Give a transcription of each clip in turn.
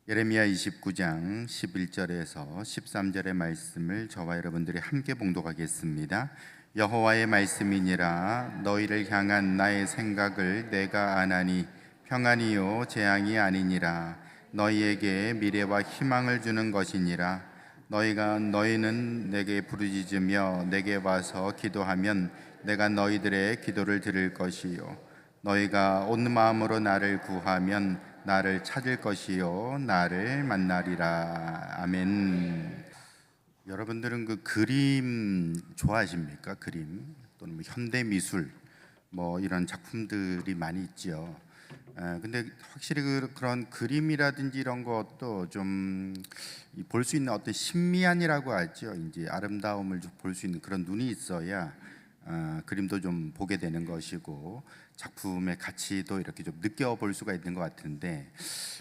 예레미야 29장 11절에서 13절의 말씀을 저와 여러분들이 함께 봉독하겠습니다. 여호와의 말씀이니라. 너희를 향한 나의 생각을 내가 아나니 평안이요 재앙이 아니니라. 너희에게 미래와 희망을 주는 것이니라. 너희는 내게 부르짖으며 내게 와서 기도하면 내가 너희들의 기도를 들을 것이요 너희가 온 마음으로 나를 구하면 나를 찾을 것이요 나를 만나리라. 아멘. 여러분들은 그 그림 좋아하십니까? 그림 또는 뭐 현대 미술 뭐 이런 작품들이 많이 있죠. 근데 확실히 그런 그림이라든지 이런 것도 좀 볼 수 있는 어떤 신미안이라고 하죠. 이제 아름다움을 볼 수 있는 그런 눈이 있어야 그림도 좀 보게 되는 것이고 작품의 가치도 이렇게 좀 느껴볼 수가 있는 것 같은데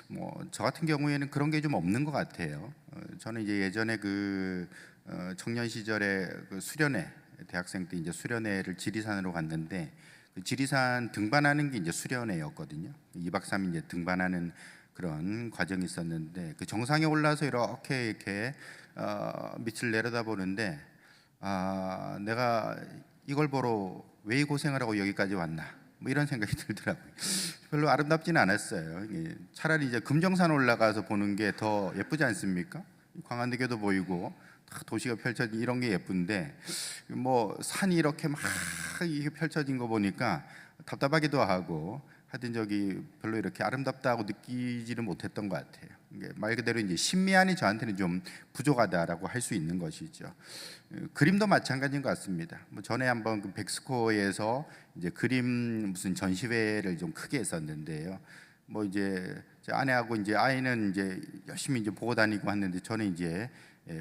뭐 저 같은 경우에는 그런 게 좀 없는 것 같아요. 저는 이제 예전에 청년 시절에 수련회, 대학생 때 이제 수련회를 지리산으로 갔는데 그 지리산 등반하는 게 이제 수련회였거든요. 2박 3일 이제 등반하는 그런 과정이 있었는데 그 정상에 올라서 이렇게 밑을 내려다 보는데 내가 이걸 보러 왜 이 고생을 하고 여기까지 왔나 뭐 이런 생각이 들더라고요. 별로 아름답지는 않았어요. 차라리 이제 금정산 올라가서 보는 게 더 예쁘지 않습니까? 광안대교도 보이고 도시가 펼쳐진 이런 게 예쁜데 뭐 산이 이렇게 막 펼쳐진 거 보니까 답답하기도 하고 하여튼 별로 이렇게 아름답다고 느끼지는 못했던 것 같아요. 말 그대로 이제 신미안이 저한테는 좀 부족하다라고 할 수 있는 것이죠. 그림도 마찬가지인 것 같습니다. 뭐 전에 한번 백스코에서 이제 그림 무슨 전시회를 좀 크게 했었는데요. 뭐 이제 제 아내하고 이제 아이는 이제 열심히 이제 보고 다니고 왔는데 저는 이제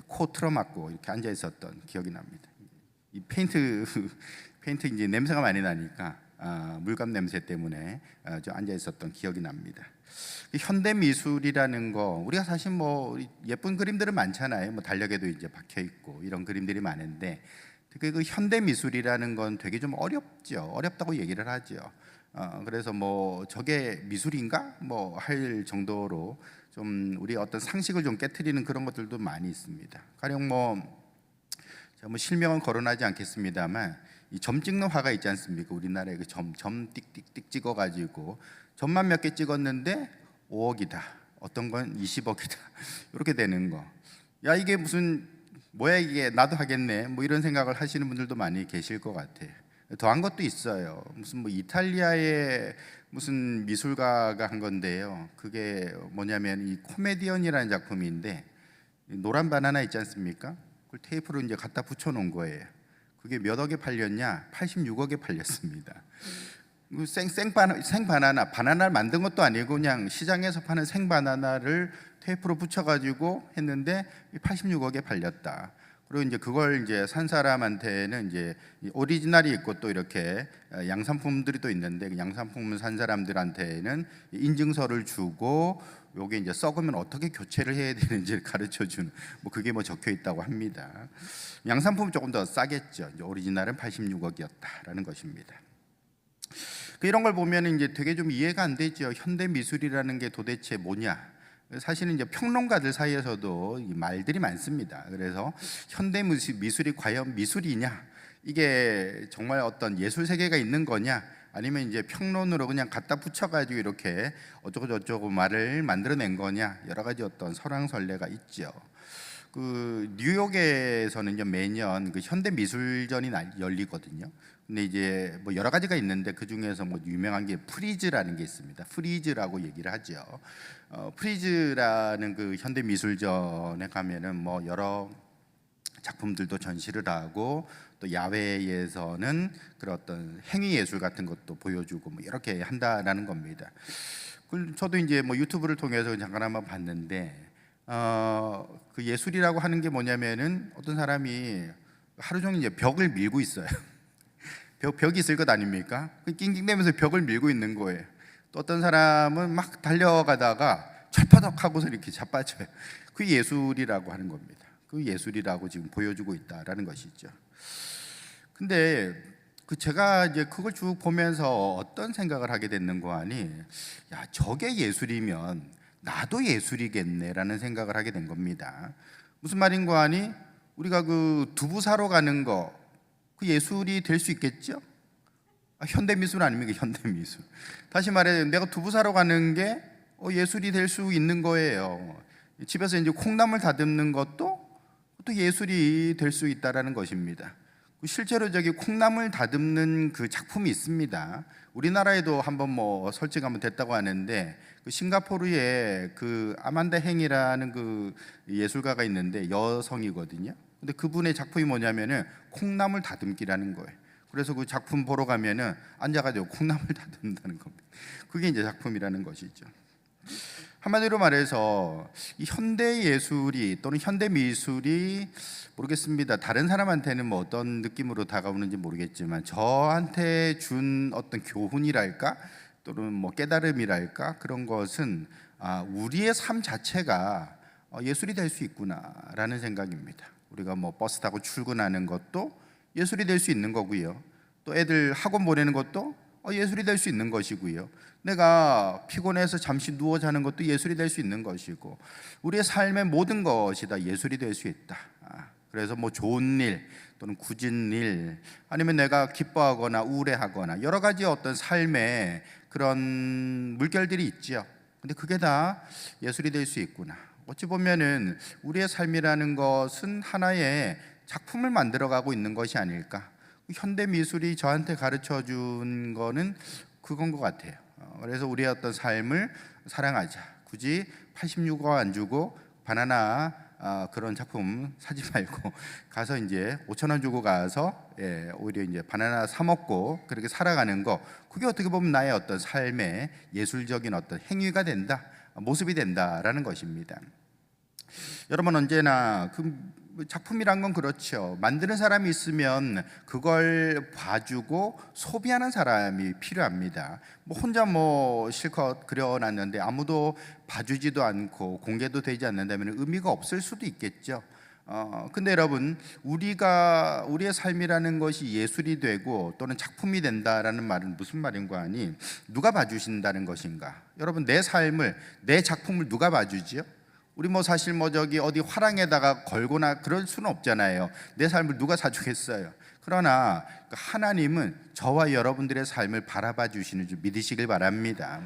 코 틀어막고 이렇게 앉아 있었던 기억이 납니다. 이 페인트 이제 냄새가 많이 나니까 물감 냄새 때문에 좀 앉아 있었던 기억이 납니다. 현대 미술이라는 거 우리가 사실 뭐 예쁜 그림들은 많잖아요. 뭐 달력에도 이제 박혀 있고 이런 그림들이 많은데 그 현대 미술이라는 건 되게 좀 어렵죠. 어렵다고 얘기를 하죠. 그래서 뭐 저게 미술인가 뭐 할 정도로 좀 우리 어떤 상식을 좀 깨트리는 그런 것들도 많이 있습니다. 가령 뭐 실명은 거론하지 않겠습니다만 이 점 찍는 화가 있지 않습니까? 우리나라에 그 점 띡띡띡 찍어가지고 점만 몇 개 찍었는데 5억이다. 어떤 건 20억이다. 이렇게 되는 거. 야 이게 무슨 뭐야 이게 나도 하겠네. 뭐 이런 생각을 하시는 분들도 많이 계실 것 같아요. 더한 것도 있어요. 무슨 뭐 이탈리아의 무슨 미술가가 한 건데요. 그게 뭐냐면 이 코미디언이라는 작품인데 노란 바나나 있지 않습니까? 그걸 테이프로 이제 갖다 붙여놓은 거예요. 그게 몇 억에 팔렸냐? 86억에 팔렸습니다. 바나나를 만든 것도 아니고 그냥 시장에서 파는 생 바나나를 테이프로 붙여가지고 했는데 86억에 팔렸다. 그리고 이제 그걸 이제 산 사람한테는 이제 오리지널이 있고 또 이렇게 양산품들이 또 있는데 그 양산품을 산 사람들한테는 인증서를 주고 요게 이제 썩으면 어떻게 교체를 해야 되는지를 가르쳐 주는 뭐 그게 뭐 적혀 있다고 합니다. 양산품은 조금 더 싸겠죠. 이제 오리지널은 86억이었다라는 것입니다. 이런 걸 보면 이제 되게 좀 이해가 안 되죠. 현대 미술이라는 게 도대체 뭐냐? 사실은 이제 평론가들 사이에서도 말들이 많습니다. 그래서 현대 미술이 과연 미술이냐? 이게 정말 어떤 예술 세계가 있는 거냐? 아니면 이제 평론으로 그냥 갖다 붙여가지고 이렇게 어쩌고 저쩌고 말을 만들어낸 거냐? 여러 가지 어떤 설왕설래가 있죠. 뉴욕에서는 매년 현대 미술전이 열리거든요. 근데 이제 뭐 여러 가지가 있는데 그 중에서 뭐 유명한 게 프리즈라는 게 있습니다. 프리즈라고 얘기를 하죠. 프리즈라는 현대 미술전에 가면은 뭐 여러 작품들도 전시를 하고 또 야외에서는 그런 어떤 행위 예술 같은 것도 보여주고 뭐 이렇게 한다라는 겁니다. 저도 이제 뭐 유튜브를 통해서 잠깐 한번 봤는데 그 예술이라고 하는 게 뭐냐면은 어떤 사람이 하루 종일 이제 벽을 밀고 있어요. 벽이 있을 것 아닙니까? 낑낑대면서 벽을 밀고 있는 거예요. 또 어떤 사람은 막 달려가다가 철퍼덕하고서 이렇게 자빠져요. 그 예술이라고 하는 겁니다. 그 예술이라고 지금 보여주고 있다라는 것이죠. 근데 제가 이제 그걸 쭉 보면서 어떤 생각을 하게 됐는가 하니, 야 저게 예술이면 나도 예술이겠네라는 생각을 하게 된 겁니다. 무슨 말인고 하니 우리가 그 두부 사러 가는 거, 그 예술이 될 수 있겠죠? 현대미술 아닙니까? 현대미술. 다시 말해 내가 두부 사러 가는 게 예술이 될 수 있는 거예요. 집에서 이제 콩나물 다듬는 것도 또 예술이 될 수 있다라는 것입니다. 실제로 저기 콩나물 다듬는 그 작품이 있습니다. 우리나라에도 한번 뭐 설치가 한번 됐다고 하는데 그 싱가포르에 그 아만다 행이라는 그 예술가가 있는데 여성이거든요. 근데 그분의 작품이 뭐냐면은 콩나물 다듬기라는 거예요. 그래서 그 작품 보러 가면은 앉아가지고 콩나물 다듬는다는 겁니다. 그게 이제 작품이라는 것이죠. 한마디로 말해서 이 현대 예술이 또는 현대 미술이 모르겠습니다. 다른 사람한테는 뭐 어떤 느낌으로 다가오는지 모르겠지만 저한테 준 어떤 교훈이랄까 또는 뭐 깨달음이랄까 그런 것은 우리의 삶 자체가 예술이 될 수 있구나라는 생각입니다. 우리가 뭐 버스 타고 출근하는 것도 예술이 될 수 있는 거고요. 또 애들 학원 보내는 것도 예술이 될 수 있는 것이고요. 내가 피곤해서 잠시 누워 자는 것도 예술이 될 수 있는 것이고 우리의 삶의 모든 것이 다 예술이 될 수 있다. 그래서 뭐 좋은 일 또는 굳은 일 아니면 내가 기뻐하거나 우울해하거나 여러 가지 어떤 삶의 그런 물결들이 있죠. 근데 그게 다 예술이 될 수 있구나. 어찌 보면은 우리의 삶이라는 것은 하나의 작품을 만들어가고 있는 것이 아닐까. 현대 미술이 저한테 가르쳐 준 거는 그건 것 같아요. 그래서 우리의 어떤 삶을 사랑하자. 굳이 86억 안 주고 바나나 그런 작품 사지 말고 가서 이제 5,000원 주고 가서 오히려 이제 바나나 사 먹고 그렇게 살아가는 거, 그게 어떻게 보면 나의 어떤 삶의 예술적인 어떤 행위가 된다, 모습이 된다라는 것입니다. 여러분 언제나 그 작품이란 건 그렇죠. 만드는 사람이 있으면 그걸 봐주고 소비하는 사람이 필요합니다. 뭐 혼자 뭐 실컷 그려놨는데 아무도 봐주지도 않고 공개도 되지 않는다면 의미가 없을 수도 있겠죠. 근데 여러분 우리의 삶이라는 것이 예술이 되고 또는 작품이 된다라는 말은 무슨 말인가 하니 누가 봐주신다는 것인가? 여러분 내 삶을, 내 작품을 누가 봐주지요? 우리 뭐 사실 뭐 저기 어디 화랑에다가 걸거나 그럴 수는 없잖아요. 내 삶을 누가 사주겠어요. 그러나 하나님은 저와 여러분들의 삶을 바라봐 주시는 줄 믿으시길 바랍니다.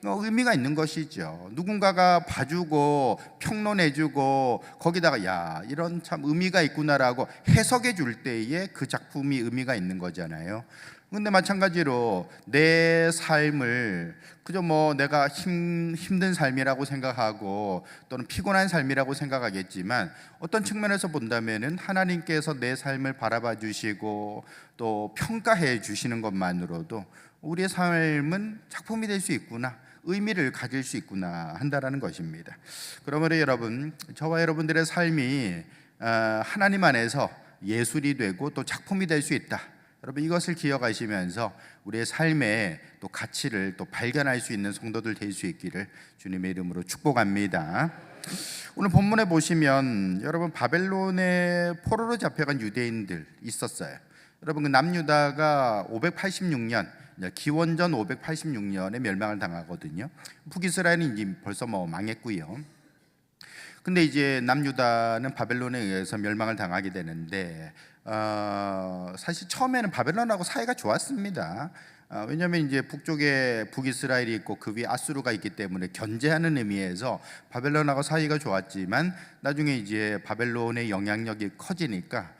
의미가 있는 것이죠. 누군가가 봐주고 평론해주고 거기다가 야 이런 참 의미가 있구나라고 해석해 줄 때에 그 작품이 의미가 있는 거잖아요. 근데 마찬가지로 내 삶을 그저 뭐 내가 힘든 삶이라고 생각하고 또는 피곤한 삶이라고 생각하겠지만 어떤 측면에서 본다면은 하나님께서 내 삶을 바라봐 주시고 또 평가해 주시는 것만으로도 우리의 삶은 작품이 될 수 있구나, 의미를 가질 수 있구나 한다라는 것입니다. 그러므로 여러분, 저와 여러분들의 삶이 하나님 안에서 예술이 되고 또 작품이 될 수 있다. 여러분 이것을 기억하시면서 우리의 삶의 또 가치를 또 발견할 수 있는 성도들 될 수 있기를 주님의 이름으로 축복합니다. 오늘 본문에 보시면 여러분 바벨론의 포로로 잡혀간 유대인들 있었어요. 여러분 그 남유다가 586년 기원전 586년에 멸망을 당하거든요. 북이스라엘은 이제 벌써 뭐 망했고요. 근데 이제 남유다는 바벨론에 의해서 멸망을 당하게 되는데 사실 처음에는 바벨론하고 사이가 좋았습니다. 왜냐하면 이제 북쪽에 북이스라엘이 있고 그 위에 아수르가 있기 때문에 견제하는 의미에서 바벨론하고 사이가 좋았지만 나중에 이제 바벨론의 영향력이 커지니까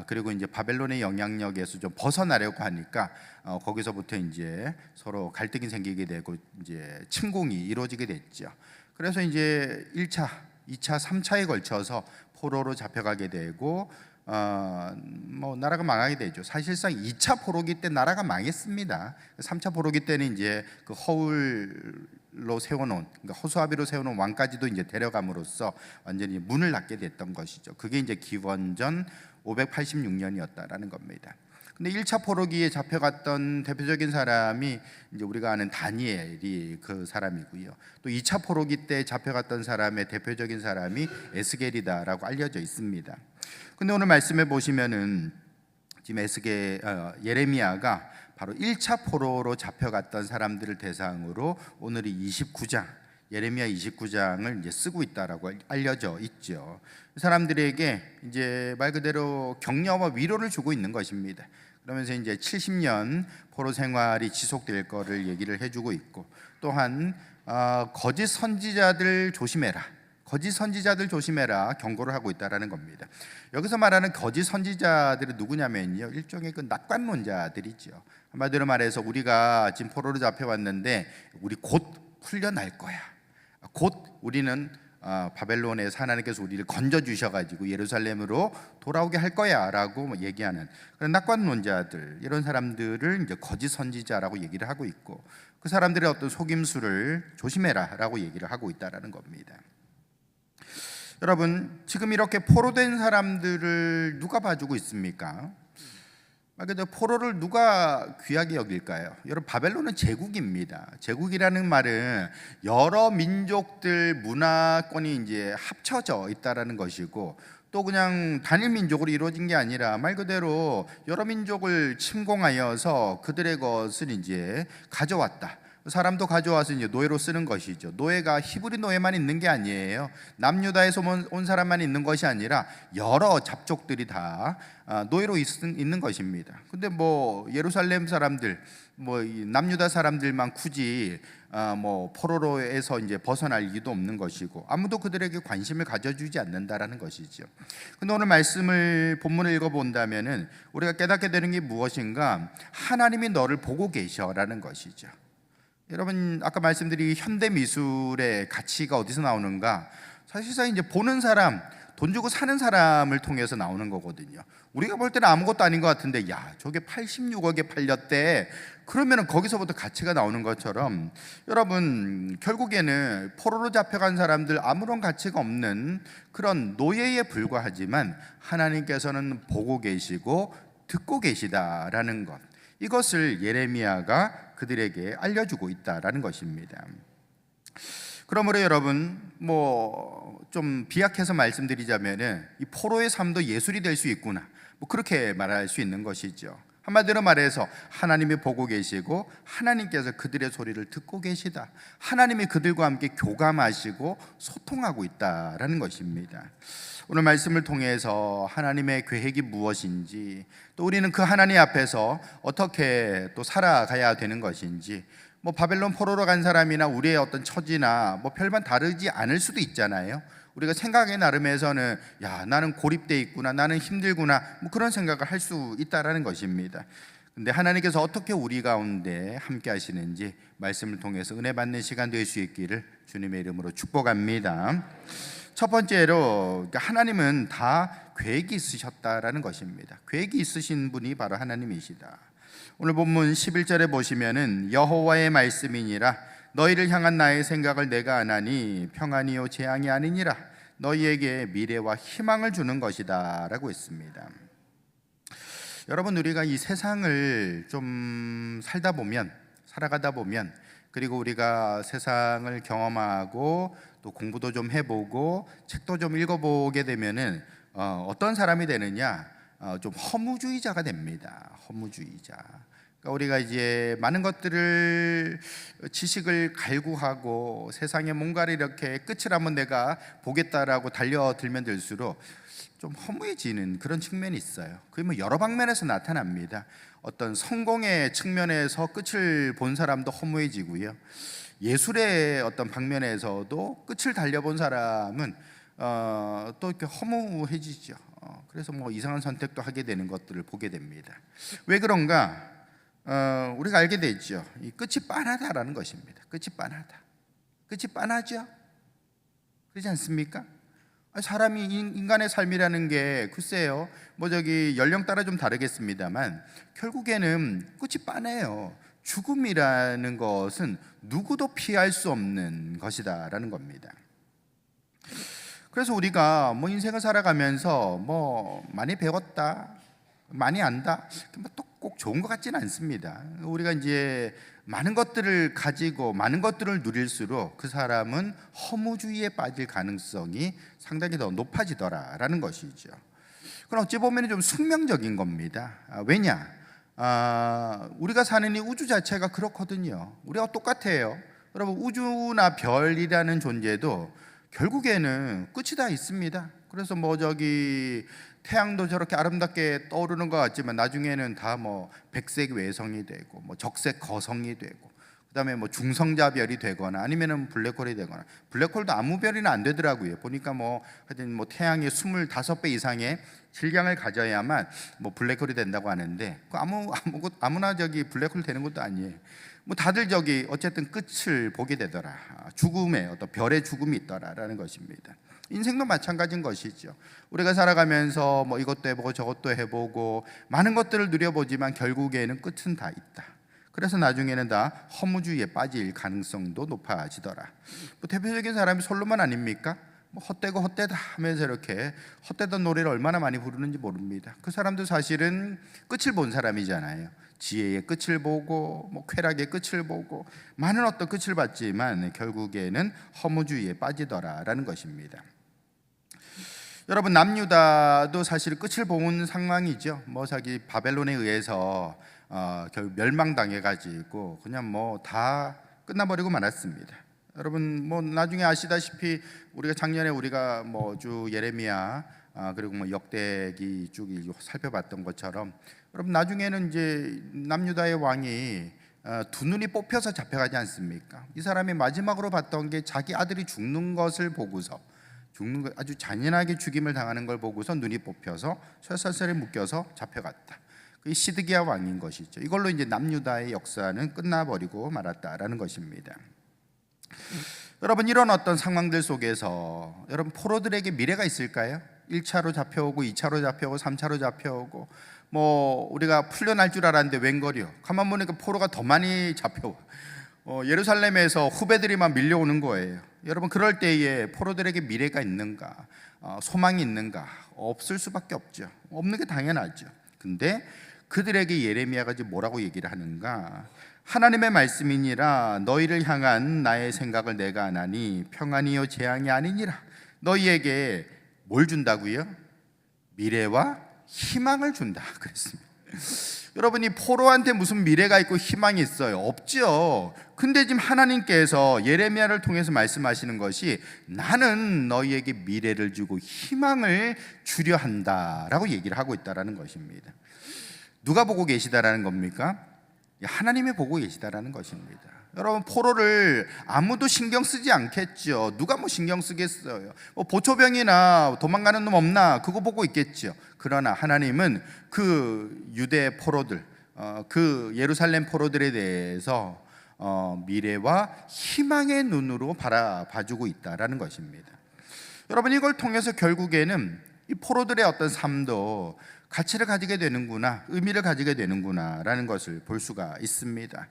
그리고 이제 바벨론의 영향력에서 좀 벗어나려고 하니까 거기서부터 이제 서로 갈등이 생기게 되고 이제 침공이 이루어지게 됐죠. 그래서 이제 1차, 2차, 3차에 걸쳐서 포로로 잡혀가게 되고 뭐 나라가 망하게 되죠. 사실상 2차 포로기 때 나라가 망했습니다. 3차 포로기 때는 이제 그 허울로 세워놓은, 그러니까 허수아비로 세워놓은 왕까지도 이제 데려감으로써 완전히 문을 닫게 됐던 것이죠. 그게 이제 기원전 586년이었다라는 겁니다. 근데 1차 포로기에 잡혀갔던 대표적인 사람이 이제 우리가 아는 다니엘이 그 사람이고요. 또 2차 포로기 때 잡혀갔던 사람의 대표적인 사람이 에스겔이다라고 알려져 있습니다. 근데 오늘 말씀해 보시면은 지금 예레미야가 바로 1차 포로로 잡혀갔던 사람들을 대상으로 오늘이 29장 예레미야 29장을 이제 쓰고 있다라고 알려져 있죠. 사람들에게 이제 말 그대로 격려와 위로를 주고 있는 것입니다. 그러면서 이제 70년 포로 생활이 지속될 거를 얘기를 해주고 있고, 또한 거짓 선지자들 조심해라, 거짓 선지자들 조심해라 경고를 하고 있다라는 겁니다. 여기서 말하는 거짓 선지자들이 누구냐면요, 일종의 그 낙관론자들이죠. 한마디로 말해서 우리가 지금 포로로 잡혀왔는데 우리 곧 풀려날 거야, 곧 우리는 바벨론에서 하나님께서 우리를 건져 주셔가지고 예루살렘으로 돌아오게 할 거야라고 얘기하는 그런 낙관론자들, 이런 사람들을 이제 거짓 선지자라고 얘기를 하고 있고, 그 사람들의 어떤 속임수를 조심해라라고 얘기를 하고 있다라는 겁니다. 여러분, 지금 이렇게 포로된 사람들을 누가 봐주고 있습니까? 그래도 포로를 누가 귀하게 여길까요? 여러분, 바벨론은 제국입니다. 제국이라는 말은 여러 민족들 문화권이 이제 합쳐져 있다라는 것이고, 또 그냥 단일 민족으로 이루어진 게 아니라 말 그대로 여러 민족을 침공하여서 그들의 것을 이제 가져왔다. 사람도 가져와서 이제 노예로 쓰는 것이죠. 노예가 히브리 노예만 있는 게 아니에요. 남유다에서 온 사람만 있는 것이 아니라 여러 잡족들이 다 노예로 있는 것입니다. 근데 뭐 예루살렘 사람들, 뭐 남유다 사람들만 굳이 뭐 포로로에서 이제 벗어날 이유도 없는 것이고, 아무도 그들에게 관심을 가져주지 않는다라는 것이죠. 근데 오늘 말씀을 본문을 읽어본다면은 우리가 깨닫게 되는 게 무엇인가? 하나님이 너를 보고 계셔라는 것이죠. 여러분, 아까 말씀드린 현대 미술의 가치가 어디서 나오는가? 사실상 이제 보는 사람, 돈 주고 사는 사람을 통해서 나오는 거거든요. 우리가 볼 때는 아무것도 아닌 것 같은데, 야, 저게 86억에 팔렸대. 그러면 거기서부터 가치가 나오는 것처럼, 여러분, 결국에는 포로로 잡혀간 사람들 아무런 가치가 없는 그런 노예에 불과하지만 하나님께서는 보고 계시고 듣고 계시다라는 것, 이것을 예레미야가 그들에게 알려주고 있다라는 것입니다. 그러므로 여러분, 뭐 좀 비약해서 말씀드리자면은 이 포로의 삶도 예술이 될 수 있구나, 뭐 그렇게 말할 수 있는 것이죠. 한마디로 말해서 하나님이 보고 계시고 하나님께서 그들의 소리를 듣고 계시다, 하나님이 그들과 함께 교감하시고 소통하고 있다라는 것입니다. 오늘 말씀을 통해서 하나님의 계획이 무엇인지, 또 우리는 그 하나님 앞에서 어떻게 또 살아가야 되는 것인지, 뭐 바벨론 포로로 간 사람이나 우리의 어떤 처지나 뭐 별반 다르지 않을 수도 있잖아요. 우리가 생각의 나름에서는 야, 나는 고립돼 있구나, 나는 힘들구나, 뭐 그런 생각을 할 수 있다라는 것입니다. 근데 하나님께서 어떻게 우리 가운데 함께 하시는지 말씀을 통해서 은혜 받는 시간 될 수 있기를 주님의 이름으로 축복합니다. 첫 번째로, 하나님은 다 계획이 있으셨다라는 것입니다. 계획이 있으신 분이 바로 하나님이시다. 오늘 본문 11절에 보시면은 여호와의 말씀이니라 너희를 향한 나의 생각을 내가 아나니 평안이요 재앙이 아니니라 너희에게 미래와 희망을 주는 것이다 라고 했습니다. 여러분, 우리가 이 세상을 좀 살아가다 보면, 그리고 우리가 세상을 경험하고 또 공부도 좀 해보고 책도 좀 읽어보게 되면은 어떤 사람이 되느냐? 좀 허무주의자가 됩니다. 허무주의자. 그러니까 우리가 이제 많은 것들을, 지식을 갈구하고 세상에 뭔가를 이렇게 끝을 한번 내가 보겠다라고 달려들면 들수록 좀 허무해지는 그런 측면이 있어요. 그게 뭐 여러 방면에서 나타납니다. 어떤 성공의 측면에서 끝을 본 사람도 허무해지고요, 예술의 어떤 방면에서도 끝을 달려본 사람은 또 이렇게 허무해지죠. 그래서 뭐 이상한 선택도 하게 되는 것들을 보게 됩니다. 왜 그런가? 우리가 알게 되죠. 이 끝이 빤하다라는 것입니다. 끝이 빤하다. 끝이 빤하죠? 그렇지 않습니까? 사람이, 인간의 삶이라는 게 글쎄요, 뭐 연령 따라 좀 다르겠습니다만 결국에는 끝이 빤해요. 죽음이라는 것은 누구도 피할 수 없는 것이다라는 겁니다. 그래서 우리가 뭐 인생을 살아가면서 뭐 많이 배웠다, 많이 안다, 또 꼭 좋은 것 같지는 않습니다. 우리가 이제 많은 것들을 가지고 많은 것들을 누릴수록 그 사람은 허무주의에 빠질 가능성이 상당히 더 높아지더라라는 것이죠. 그럼 어찌 보면 좀 숙명적인 겁니다. 왜냐? 우리가 사는 이 우주 자체가 그렇거든요. 우리가 똑같아요. 여러분, 우주나 별이라는 존재도 결국에는 끝이 다 있습니다. 그래서 태양도 저렇게 아름답게 떠오르는 것 같지만 나중에는 다 백색 외성이 되고 적색 거성이 되고, 그다음에 중성자별이 되거나 아니면은 블랙홀이 되거나, 블랙홀도 아무 별이나 안 되더라고요. 보니까 하여튼 태양의 25배 이상의 질량을 가져야만 블랙홀이 된다고 하는데, 그 아무나 블랙홀 되는 것도 아니에요. 다들 어쨌든 끝을 보게 되더라. 죽음의 어떤 별의 죽음이 있더라라는 것입니다. 인생도 마찬가지인 것이죠. 우리가 살아가면서 이것도 해보고 저것도 해보고 많은 것들을 누려보지만 결국에는 끝은 다 있다. 그래서 나중에는 다 허무주의에 빠질 가능성도 높아지더라. 대표적인 사람이 솔로몬 아닙니까? 헛되고 헛되다 하면서 이렇게 헛되던 노래를 얼마나 많이 부르는지 모릅니다. 그 사람도 사실은 끝을 본 사람이잖아요. 지혜의 끝을 보고 쾌락의 끝을 보고 많은 어떤 끝을 봤지만 결국에는 허무주의에 빠지더라라는 것입니다. 여러분, 남유다도 사실 끝을 본 상황이죠. 바벨론에 의해서 결국 멸망당해가지고 그냥 다 끝나버리고 말았습니다. 여러분, 나중에 아시다시피 우리가 작년에 주 예레미야 그리고 역대기 쭉 살펴봤던 것처럼, 여러분, 나중에는 이제 남유다의 왕이 두 눈이 뽑혀서 잡혀가지 않습니까? 이 사람이 마지막으로 봤던 게 자기 아들이 죽는 것을 보고서, 아주 잔인하게 죽임을 당하는 걸 보고서 눈이 뽑혀서 쇠사슬에 묶여서 잡혀갔다. 그 시드기야 왕인 것이죠. 이걸로 이제 남유다의 역사는 끝나버리고 말았다라는 것입니다. 여러분, 이런 어떤 상황들 속에서 여러분, 포로들에게 미래가 있을까요? 1차로 잡혀오고 2차로 잡혀오고 3차로 잡혀오고 우리가 풀려날 줄 알았는데 웬걸이요, 가만 보니까 포로가 더 많이 잡혀와. 예루살렘에서 후배들이 밀려오는 거예요. 여러분, 그럴 때에 포로들에게 미래가 있는가, 소망이 있는가? 없을 수밖에 없죠. 없는 게 당연하죠. 근데 그들에게 예레미야가 뭐라고 얘기를 하는가? 하나님의 말씀이니라. 너희를 향한 나의 생각을 내가 아나니 평안이요 재앙이 아니니라. 너희에게 뭘 준다고요? 미래와 희망을 준다 그랬습니다. 여러분, 이 포로한테 무슨 미래가 있고 희망이 있어요? 없죠. 근데 지금 하나님께서 예레미야를 통해서 말씀하시는 것이, 나는 너희에게 미래를 주고 희망을 주려 한다라고 얘기를 하고 있다라는 것입니다. 누가 보고 계시다라는 겁니까? 하나님이 보고 계시다라는 것입니다. 여러분, 포로를 아무도 신경 쓰지 않겠죠. 누가 신경 쓰겠어요? 보초병이나 도망가는 놈 없나, 그거 보고 있겠죠. 그러나 하나님은 그 유대 포로들, 그 예루살렘 포로들에 대해서 미래와 희망의 눈으로 바라봐주고 있다라는 것입니다. 여러분, 이걸 통해서 결국에는 이 포로들의 어떤 삶도 가치를 가지게 되는구나, 의미를 가지게 되는구나 라는 것을 볼 수가 있습니다.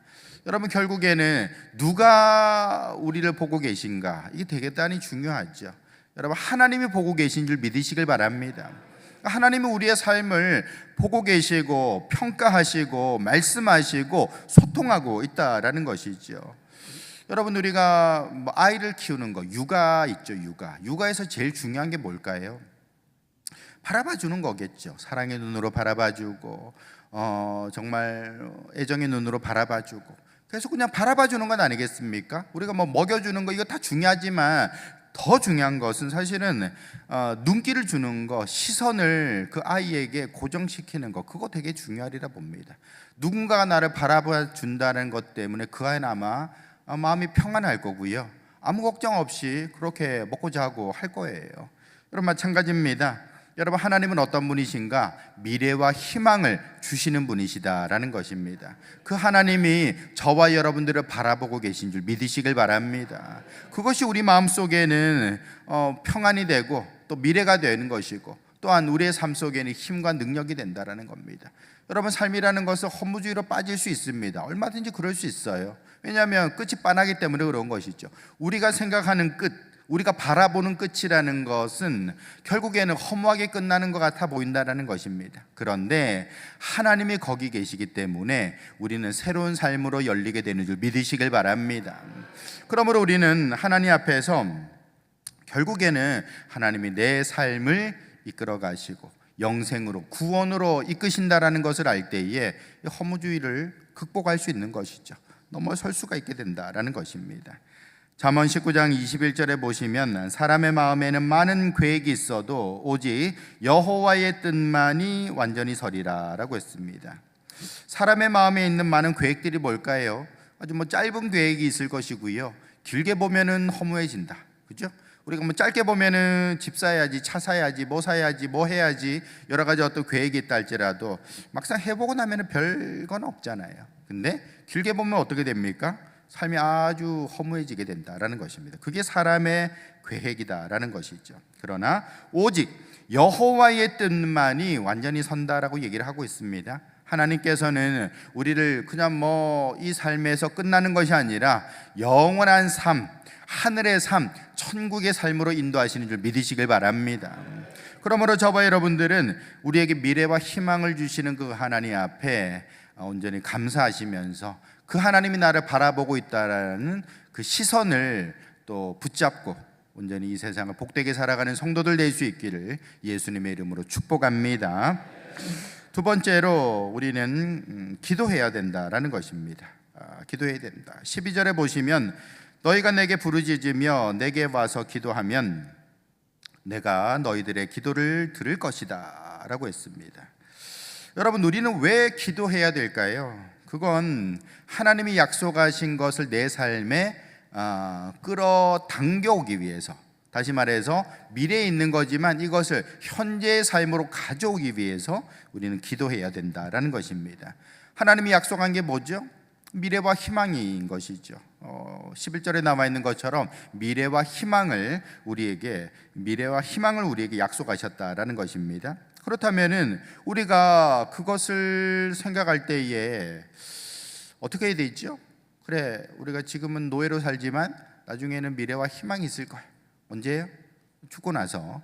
여러분, 결국에는 누가 우리를 보고 계신가, 이게 되게 대단히 중요하죠. 여러분, 하나님이 보고 계신 줄 믿으시길 바랍니다. 하나님은 우리의 삶을 보고 계시고 평가하시고 말씀하시고 소통하고 있다라는 것이죠. 여러분, 우리가 아이를 키우는 거, 육아 있죠. 육아에서 제일 중요한 게 뭘까요? 바라봐 주는 거겠죠. 사랑의 눈으로 바라봐 주고 정말 애정의 눈으로 바라봐 주고, 그래서 그냥 바라봐 주는 건 아니겠습니까? 우리가 먹여주는 거, 이거 다 중요하지만 더 중요한 것은 사실은 눈길을 주는 거, 시선을 그 아이에게 고정시키는 거, 그거 되게 중요하리라 봅니다. 누군가가 나를 바라봐 준다는 것 때문에 그 아이는 아마 마음이 평안할 거고요, 아무 걱정 없이 그렇게 먹고 자고 할 거예요. 여러분, 마찬가지입니다. 여러분, 하나님은 어떤 분이신가? 미래와 희망을 주시는 분이시다라는 것입니다. 그 하나님이 저와 여러분들을 바라보고 계신 줄 믿으시길 바랍니다. 그것이 우리 마음속에는 평안이 되고 또 미래가 되는 것이고, 또한 우리의 삶 속에는 힘과 능력이 된다라는 겁니다. 여러분, 삶이라는 것은 허무주의로 빠질 수 있습니다. 얼마든지 그럴 수 있어요. 왜냐하면 끝이 빤하기 때문에 그런 것이죠. 우리가 생각하는 끝, 우리가 바라보는 끝이라는 것은 결국에는 허무하게 끝나는 것 같아 보인다는 것입니다. 그런데 하나님이 거기 계시기 때문에 우리는 새로운 삶으로 열리게 되는 줄 믿으시길 바랍니다. 그러므로 우리는 하나님 앞에서 결국에는 하나님이 내 삶을 이끌어 가시고 영생으로, 구원으로 이끄신다라는 것을 알 때에 허무주의를 극복할 수 있는 것이죠. 넘어설 수가 있게 된다라는 것입니다. 잠언 19장 21절에 보시면 사람의 마음에는 많은 계획이 있어도 오직 여호와의 뜻만이 완전히 서리라 라고 했습니다. 사람의 마음에 있는 많은 계획들이 뭘까요? 아주 짧은 계획이 있을 것이고요, 길게 보면은 허무해진다, 그죠? 우리가 짧게 보면은 집 사야지, 차 사야지, 뭐 사야지, 뭐 해야지, 여러 가지 어떤 계획이 있다 할지라도 막상 해보고 나면은 별건 없잖아요. 근데 길게 보면 어떻게 됩니까? 삶이 아주 허무해지게 된다라는 것입니다. 그게 사람의 계획이다라는 것이죠. 그러나 오직 여호와의 뜻만이 완전히 선다라고 얘기를 하고 있습니다. 하나님께서는 우리를 그냥 이 삶에서 끝나는 것이 아니라 영원한 삶, 하늘의 삶, 천국의 삶으로 인도하시는 줄 믿으시길 바랍니다. 그러므로 저와 여러분들은 우리에게 미래와 희망을 주시는 그 하나님 앞에 온전히 감사하시면서 그 하나님이 나를 바라보고 있다라는 그 시선을 또 붙잡고 온전히 이 세상을 복되게 살아가는 성도들 될 수 있기를 예수님의 이름으로 축복합니다. 두 번째로 우리는 기도해야 된다라는 것입니다. 기도해야 된다. 12절에 보시면 너희가 내게 부르짖으며 내게 와서 기도하면 내가 너희들의 기도를 들을 것이다 라고 했습니다. 여러분, 우리는 왜 기도해야 될까요? 그건 하나님이 약속하신 것을 내 삶에 끌어당겨오기 위해서, 다시 말해서 미래에 있는 거지만 이것을 현재의 삶으로 가져오기 위해서 우리는 기도해야 된다라는 것입니다. 하나님이 약속한 게 뭐죠? 미래와 희망인 것이죠. 11절에 나와 있는 것처럼 미래와 희망을 우리에게 약속하셨다라는 것입니다. 그렇다면은 우리가 그것을 생각할 때에 어떻게 해야 되죠? 그래, 우리가 지금은 노예로 살지만 나중에는 미래와 희망이 있을 거야. 언제예요? 죽고 나서.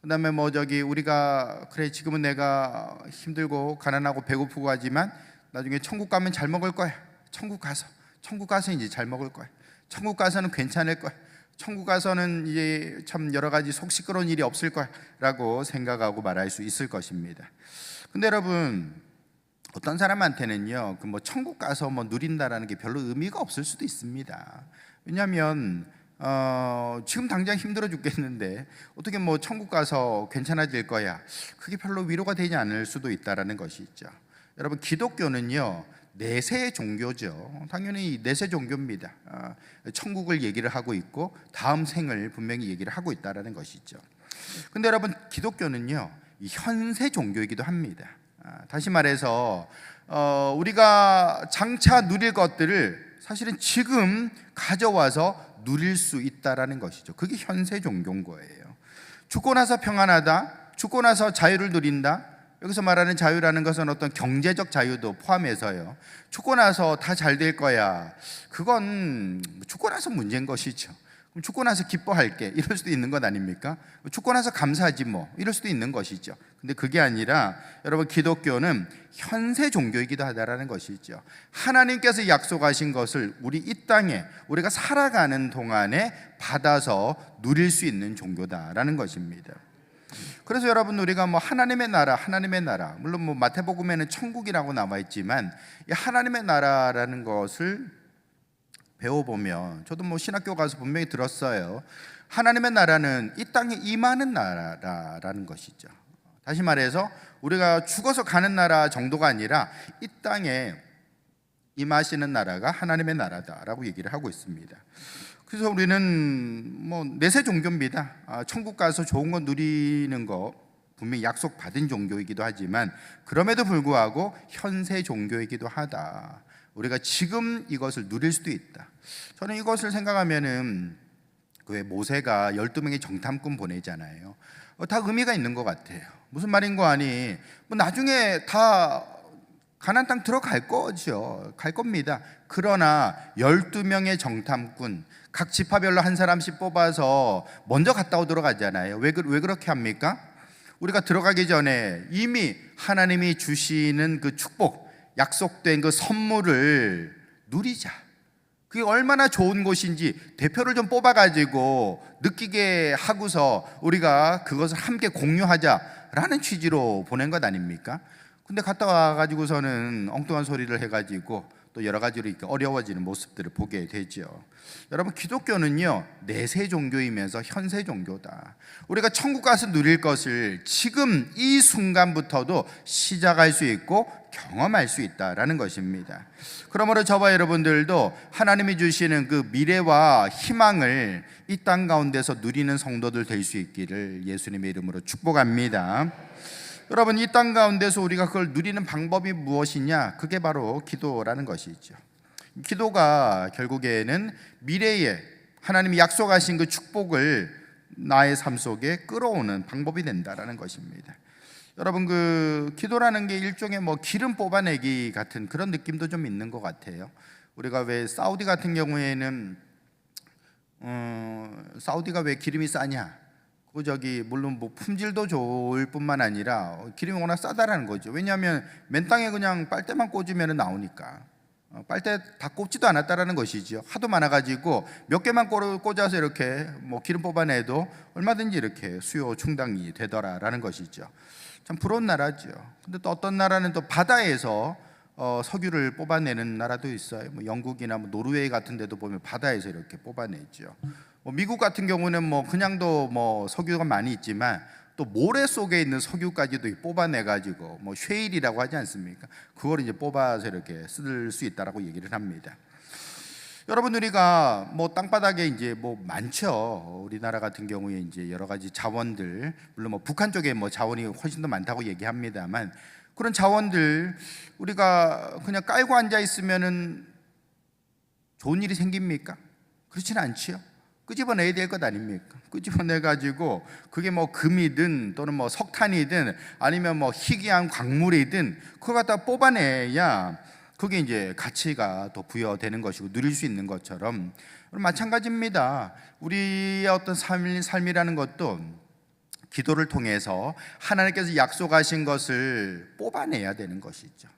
그 다음에 우리가 그래, 지금은 내가 힘들고 가난하고 배고프고 하지만 나중에 천국 가면 잘 먹을 거야. 천국 가서 이제 잘 먹을 거야. 천국 가서는 괜찮을 거야. 천국 가서는 이제 참 여러 가지 속 시끄러운 일이 없을 거야 라고 생각하고 말할 수 있을 것입니다. 근데 여러분, 어떤 사람한테는요, 천국 가서 누린다라는 게 별로 의미가 없을 수도 있습니다. 왜냐하면 지금 당장 힘들어 죽겠는데 어떻게 천국 가서 괜찮아질 거야, 그게 별로 위로가 되지 않을 수도 있다라는 것이 있죠. 여러분, 기독교는요 내세 종교죠. 당연히 내세 종교입니다. 천국을 얘기를 하고 있고 다음 생을 분명히 얘기를 하고 있다라는 것이죠. 근데 여러분, 기독교는요 이 현세 종교이기도 합니다. 다시 말해서 우리가 장차 누릴 것들을 사실은 지금 가져와서 누릴 수 있다라는 것이죠. 그게 현세 종교인 거예요. 죽고 나서 평안하다, 죽고 나서 자유를 누린다. 여기서 말하는 자유라는 것은 어떤 경제적 자유도 포함해서요, 죽고 나서 다 잘 될 거야, 그건 죽고 나서 문제인 것이죠. 그럼 죽고 나서 기뻐할게, 이럴 수도 있는 것 아닙니까? 죽고 나서 감사하지 이럴 수도 있는 것이죠. 근데 그게 아니라 여러분, 기독교는 현세 종교이기도 하다라는 것이죠. 하나님께서 약속하신 것을 우리 이 땅에 우리가 살아가는 동안에 받아서 누릴 수 있는 종교다라는 것입니다. 그래서 여러분, 우리가 하나님의 나라, 물론 마태복음에는 천국이라고 나와 있지만 이 하나님의 나라라는 것을 배워보면, 저도 신학교 가서 분명히 들었어요. 하나님의 나라는 이 땅에 임하는 나라라는 것이죠. 다시 말해서 우리가 죽어서 가는 나라 정도가 아니라 이 땅에 임하시는 나라가 하나님의 나라다라고 얘기를 하고 있습니다. 그래서 우리는 내세 종교입니다. 천국 가서 좋은 거 누리는 거 분명히 약속받은 종교이기도 하지만 그럼에도 불구하고 현세 종교이기도 하다. 우리가 지금 이것을 누릴 수도 있다. 저는 이것을 생각하면은 왜 모세가 12명의 정탐꾼 보내잖아요. 다 의미가 있는 것 같아요. 무슨 말인 거 아니? 나중에 다 가나안 땅 들어갈 거죠. 갈 겁니다. 그러나 12명의 정탐꾼, 각 지파별로 한 사람씩 뽑아서 먼저 갔다 오도록 하잖아요. 왜 그렇게 합니까? 우리가 들어가기 전에 이미 하나님이 주시는 그 축복, 약속된 그 선물을 누리자. 그게 얼마나 좋은 곳인지 대표를 좀 뽑아가지고 느끼게 하고서 우리가 그것을 함께 공유하자라는 취지로 보낸 것 아닙니까? 근데 갔다 와가지고서는 엉뚱한 소리를 해가지고 또 여러 가지로 이렇게 어려워지는 모습들을 보게 되죠. 여러분, 기독교는요 내세 종교이면서 현세 종교다. 우리가 천국 가서 누릴 것을 지금 이 순간부터도 시작할 수 있고 경험할 수 있다라는 것입니다. 그러므로 저와 여러분들도 하나님이 주시는 그 미래와 희망을 이 땅 가운데서 누리는 성도들 될 수 있기를 예수님의 이름으로 축복합니다. 여러분, 이 땅 가운데서 우리가 그걸 누리는 방법이 무엇이냐? 그게 바로 기도라는 것이죠. 기도가 결국에는 미래에 하나님이 약속하신 그 축복을 나의 삶 속에 끌어오는 방법이 된다라는 것입니다. 여러분, 그 기도라는 게 일종의 뭐 기름 뽑아내기 같은 그런 느낌도 좀 있는 것 같아요. 우리가 왜 사우디 같은 경우에는 사우디가 왜 기름이 싸냐? 물론 뭐 품질도 좋을 뿐만 아니라 기름이 워낙 싸다라는 거죠. 왜냐하면 맨 땅에 그냥 빨대만 꽂으면 나오니까. 빨대 다 꽂지도 않았다라는 것이죠. 하도 많아가지고 몇 개만 꽂아서 이렇게 뭐 기름 뽑아내도 얼마든지 이렇게 수요 충당이 되더라라는 것이죠. 참 부러운 나라죠. 근데 또 어떤 나라는 또 바다에서 석유를 뽑아내는 나라도 있어요. 뭐 영국이나 뭐 노르웨이 같은 데도 보면 바다에서 이렇게 뽑아내죠. 뭐 미국 같은 경우는 뭐 그냥도 뭐 석유가 많이 있지만 또 모래 속에 있는 석유까지도 뽑아내 가지고 뭐 쉐일이라고 하지 않습니까? 그걸 이제 뽑아서 이렇게 쓸 수 있다라고 얘기를 합니다. 여러분, 우리가 뭐 땅바닥에 이제 뭐 많죠. 우리나라 같은 경우에 이제 여러 가지 자원들, 물론 뭐 북한 쪽에 뭐 자원이 훨씬 더 많다고 얘기합니다만, 그런 자원들 우리가 그냥 깔고 앉아 있으면은 좋은 일이 생깁니까? 그렇지는 않지요. 끄집어내야 될 것 아닙니까? 끄집어내 가지고 그게 뭐 금이든 또는 뭐 석탄이든 아니면 뭐 희귀한 광물이든 그걸 갖다 뽑아내야 그게 이제 가치가 더 부여되는 것이고 누릴 수 있는 것처럼 마찬가지입니다. 우리의 어떤 삶이라는 것도 기도를 통해서 하나님께서 약속하신 것을 뽑아내야 되는 것이죠.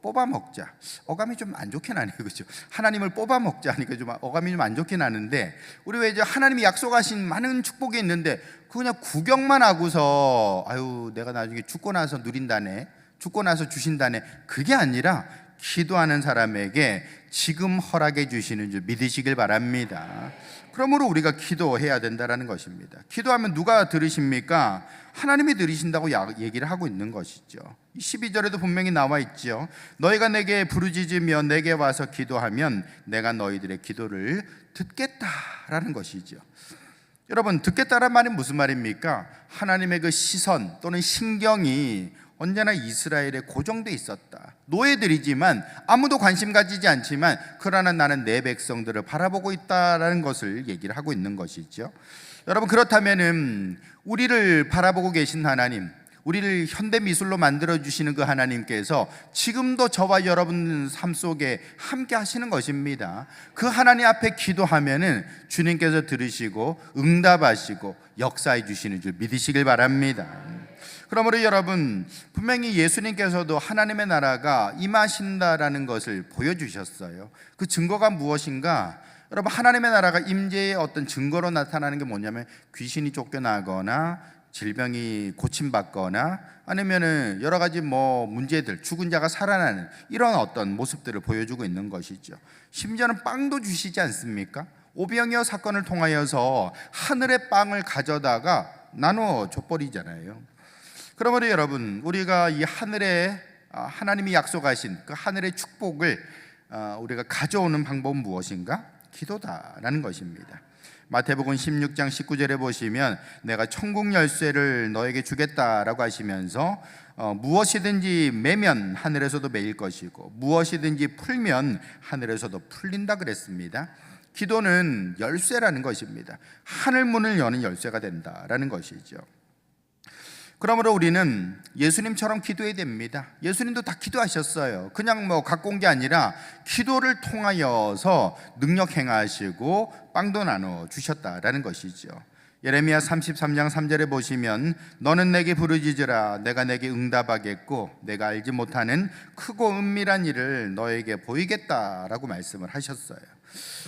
뽑아 먹자. 어감이 좀 안 좋게 나네요, 그렇죠? 하나님을 뽑아 먹자 하니까 좀 어감이 좀 안 좋게 나는데, 우리 왜 이제 하나님이 약속하신 많은 축복이 있는데 그 그냥 구경만 하고서 아유 내가 나중에 죽고 나서 누린다네, 죽고 나서 주신다네, 그게 아니라 기도하는 사람에게 지금 허락해 주시는 줄 믿으시길 바랍니다. 그러므로 우리가 기도해야 된다는 것입니다. 기도하면 누가 들으십니까? 하나님이 들으신다고 얘기를 하고 있는 것이죠. 12절에도 분명히 나와 있죠. 너희가 내게 부르짖으며 내게 와서 기도하면 내가 너희들의 기도를 듣겠다라는 것이죠. 여러분, 듣겠다란 말이 무슨 말입니까? 하나님의 그 시선 또는 신경이 언제나 이스라엘에 고정돼 있었다. 노예들이지만 아무도 관심 가지지 않지만 그러나 나는 내 백성들을 바라보고 있다라는 것을 얘기를 하고 있는 것이죠. 여러분, 그렇다면은 우리를 바라보고 계신 하나님, 우리를 현대 미술로 만들어 주시는 그 하나님께서 지금도 저와 여러분 삶 속에 함께 하시는 것입니다. 그 하나님 앞에 기도하면은 주님께서 들으시고 응답하시고 역사해 주시는 줄 믿으시길 바랍니다. 그러므로 여러분, 분명히 예수님께서도 하나님의 나라가 임하신다라는 것을 보여주셨어요. 그 증거가 무엇인가? 여러분, 하나님의 나라가 임재의 어떤 증거로 나타나는 게 뭐냐면 귀신이 쫓겨나거나 질병이 고침받거나 아니면은 여러 가지 뭐 문제들, 죽은 자가 살아나는 이런 어떤 모습들을 보여주고 있는 것이죠. 심지어는 빵도 주시지 않습니까? 오병이어 사건을 통하여서 하늘의 빵을 가져다가 나눠 줘버리잖아요. 그러므로 여러분, 우리가 이 하늘에 하나님이 약속하신 그 하늘의 축복을 우리가 가져오는 방법은 무엇인가? 기도다라는 것입니다. 마태복음 16장 19절에 보시면 내가 천국 열쇠를 너에게 주겠다라고 하시면서 무엇이든지 매면 하늘에서도 매일 것이고 무엇이든지 풀면 하늘에서도 풀린다 그랬습니다. 기도는 열쇠라는 것입니다. 하늘 문을 여는 열쇠가 된다라는 것이죠. 그러므로 우리는 예수님처럼 기도해야 됩니다. 예수님도 다 기도하셨어요. 그냥 뭐 갖고 온 게 아니라 기도를 통하여서 능력 행하시고 빵도 나눠 주셨다라는 것이죠. 예레미야 33장 3절에 보시면 너는 내게 부르짖으라 내가 내게 응답하겠고 내가 알지 못하는 크고 은밀한 일을 너에게 보이겠다라고 말씀을 하셨어요.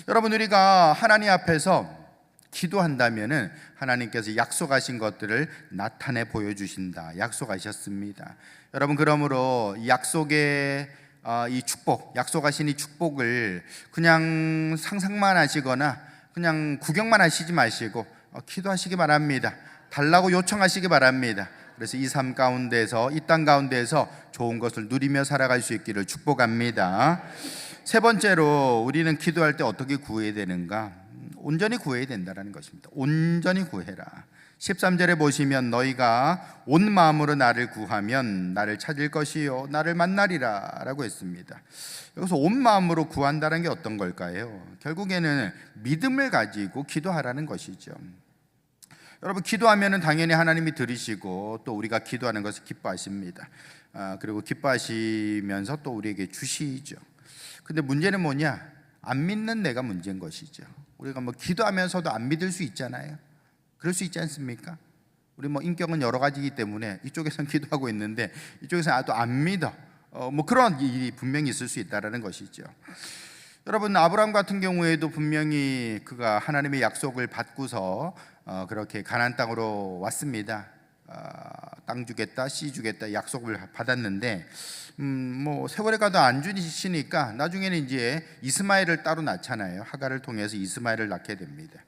여러분, 우리가 하나님 앞에서 기도한다면은 하나님께서 약속하신 것들을 나타내 보여주신다 약속하셨습니다. 여러분, 그러므로 약속의 이 축복, 약속하신 이 축복을 그냥 상상만 하시거나 그냥 구경만 하시지 마시고 기도하시기 바랍니다. 달라고 요청하시기 바랍니다. 그래서 이 삶 가운데서, 이 땅 가운데서 좋은 것을 누리며 살아갈 수 있기를 축복합니다. 세 번째로 우리는 기도할 때 어떻게 구해야 되는가? 온전히 구해야 된다는 것입니다. 온전히 구해라. 13절에 보시면 너희가 온 마음으로 나를 구하면 나를 찾을 것이요 나를 만나리라 라고 했습니다. 여기서 온 마음으로 구한다는 게 어떤 걸까요? 결국에는 믿음을 가지고 기도하라는 것이죠. 여러분, 기도하면 당연히 하나님이 들으시고 또 우리가 기도하는 것을 기뻐하십니다. 그리고 기뻐하시면서 또 우리에게 주시죠. 근데 문제는 뭐냐? 안 믿는 내가 문제인 것이죠. 우리가 뭐 기도하면서도 안 믿을 수 있잖아요. 그럴 수 있지 않습니까? 우리 뭐 인격은 여러 가지이기 때문에 이쪽에서는 기도하고 있는데 이쪽에서는 또 안 믿어. 뭐 그런 일이 분명히 있을 수 있다라는 것이죠. 여러분, 아브라함 같은 경우에도 분명히 그가 하나님의 약속을 받고서 그렇게 가나안 땅으로 왔습니다. 땅 주겠다, 씨 주겠다 약속을 받았는데 뭐 세월이 가도 안 주시니까 나중에는 이제 이스마엘을 따로 낳잖아요. 하갈을 통해서 이스마엘을 낳게 됩니다.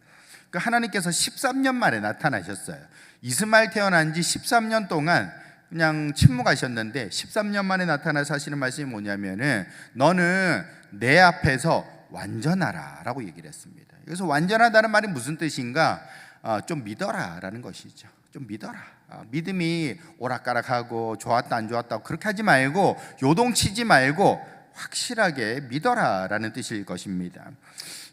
그 하나님께서 13년 만에 나타나셨어요. 이스마엘 태어난 지 13년 동안 그냥 침묵하셨는데 13년 만에 나타나서 하시는 말씀이 뭐냐면은 너는 내 앞에서 완전하라 라고 얘기를 했습니다. 그래서 완전하다는 말이 무슨 뜻인가? 좀 믿어라 라는 것이죠. 좀 믿어라. 믿음이 오락가락하고 좋았다 안 좋았다 그렇게 하지 말고 요동치지 말고 확실하게 믿어라 라는 뜻일 것입니다.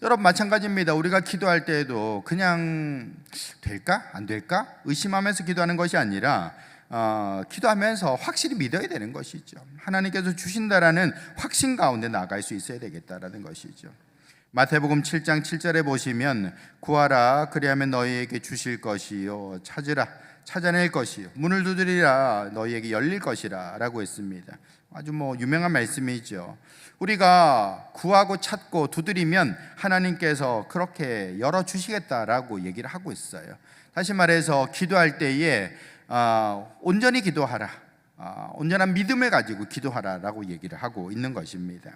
여러분, 마찬가지입니다. 우리가 기도할 때에도 그냥 될까? 안 될까? 의심하면서 기도하는 것이 아니라 기도하면서 확실히 믿어야 되는 것이죠. 하나님께서 주신다라는 확신 가운데 나아갈 수 있어야 되겠다라는 것이죠. 마태복음 7장 7절에 보시면 구하라 그리하면 너희에게 주실 것이요 찾으라 찾아낼 것이요 문을 두드리라 너희에게 열릴 것이라 라고 했습니다. 아주 뭐 유명한 말씀이죠. 우리가 구하고 찾고 두드리면 하나님께서 그렇게 열어주시겠다라고 얘기를 하고 있어요. 다시 말해서 기도할 때에 온전히 기도하라, 온전한 믿음을 가지고 기도하라라고 얘기를 하고 있는 것입니다.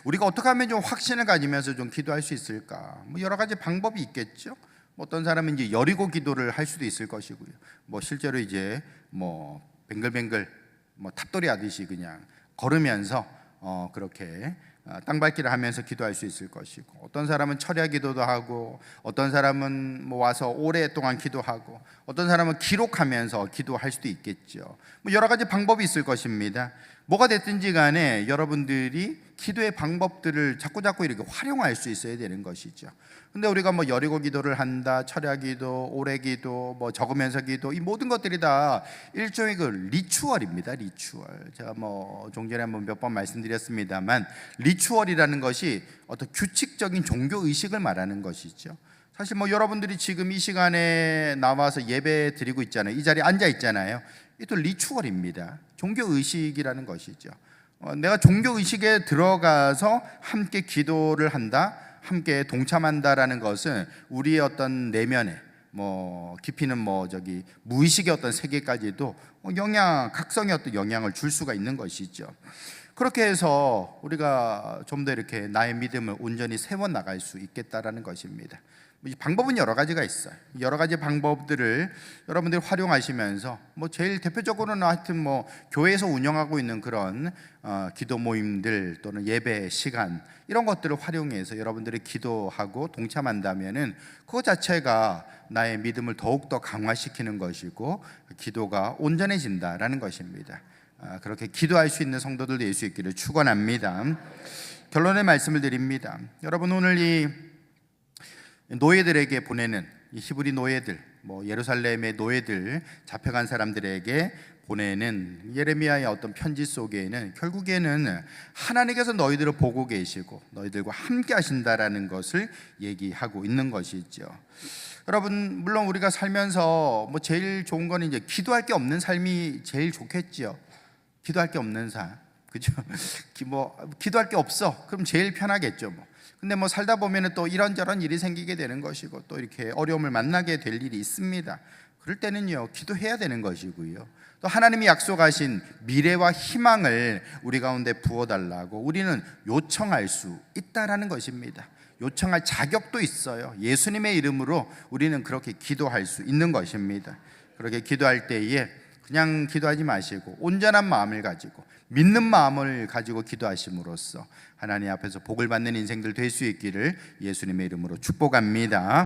우리가 어떻게 하면 좀 확신을 가지면서 좀 기도할 수 있을까? 뭐 여러 가지 방법이 있겠죠. 어떤 사람은 이제 여리고 기도를 할 수도 있을 것이고요. 뭐 실제로 이제 뭐 뱅글뱅글 뭐 탑돌이 하듯이 그냥 걸으면서 그렇게 땅밟기를 하면서 기도할 수 있을 것이고, 어떤 사람은 철야 기도도 하고, 어떤 사람은 뭐 와서 오랫동안 기도하고, 어떤 사람은 기록하면서 기도할 수도 있겠죠. 뭐 여러 가지 방법이 있을 것입니다. 뭐가 됐든지 간에 여러분들이 기도의 방법들을 자꾸자꾸 이렇게 활용할 수 있어야 되는 것이죠. 근데 우리가 뭐 여리고 기도를 한다, 철야 기도, 오래 기도, 뭐 적으면서 기도, 이 모든 것들이 다 일종의 그 리추얼입니다. 리추얼. 제가 뭐 종전에 한번 몇 번 말씀드렸습니다만, 리추얼이라는 것이 어떤 규칙적인 종교 의식을 말하는 것이죠. 사실 뭐 여러분들이 지금 이 시간에 나와서 예배 드리고 있잖아요. 이 자리에 앉아 있잖아요. 이것도 리추얼입니다. 종교 의식이라는 것이죠. 내가 종교 의식에 들어가서 함께 기도를 한다, 함께 동참한다라는 것은 우리의 어떤 내면에 뭐 깊이는 뭐 저기 무의식의 어떤 세계까지도 각성의 어떤 영향을 줄 수가 있는 것이죠. 그렇게 해서 우리가 좀 더 이렇게 나의 믿음을 온전히 세워 나갈 수 있겠다라는 것입니다. 방법은 여러 가지가 있어요. 여러 가지 방법들을 여러분들이 활용하시면서 뭐 제일 대표적으로는 하여튼 뭐 교회에서 운영하고 있는 그런 기도 모임들 또는 예배 시간 이런 것들을 활용해서 여러분들이 기도하고 동참한다면은 그것 자체가 나의 믿음을 더욱더 강화시키는 것이고 기도가 온전해진다라는 것입니다. 그렇게 기도할 수 있는 성도들 될 수 있기를 축원합니다. 결론의 말씀을 드립니다. 여러분, 오늘 이 노예들에게 보내는 이 히브리 노예들, 뭐 예루살렘의 노예들, 잡혀간 사람들에게 보내는 예레미야의 어떤 편지 속에는 결국에는 하나님께서 너희들을 보고 계시고 너희들과 함께 하신다라는 것을 얘기하고 있는 것이죠. 여러분, 물론 우리가 살면서 뭐 제일 좋은 건 이제 기도할 게 없는 삶이 제일 좋겠죠. 기도할 게 없는 삶, 그죠? 기도할 게 없어. 그럼 제일 편하겠죠. 근데 뭐 살다 보면은 또 이런저런 일이 생기게 되는 것이고 또 이렇게 어려움을 만나게 될 일이 있습니다. 그럴 때는요, 기도해야 되는 것이고요. 또 하나님이 약속하신 미래와 희망을 우리 가운데 부어달라고 우리는 요청할 수 있다라는 것입니다. 요청할 자격도 있어요. 예수님의 이름으로 우리는 그렇게 기도할 수 있는 것입니다. 그렇게 기도할 때에 그냥 기도하지 마시고 온전한 마음을 가지고 믿는 마음을 가지고 기도하심으로써 하나님 앞에서 복을 받는 인생들 될 수 있기를 예수님의 이름으로 축복합니다.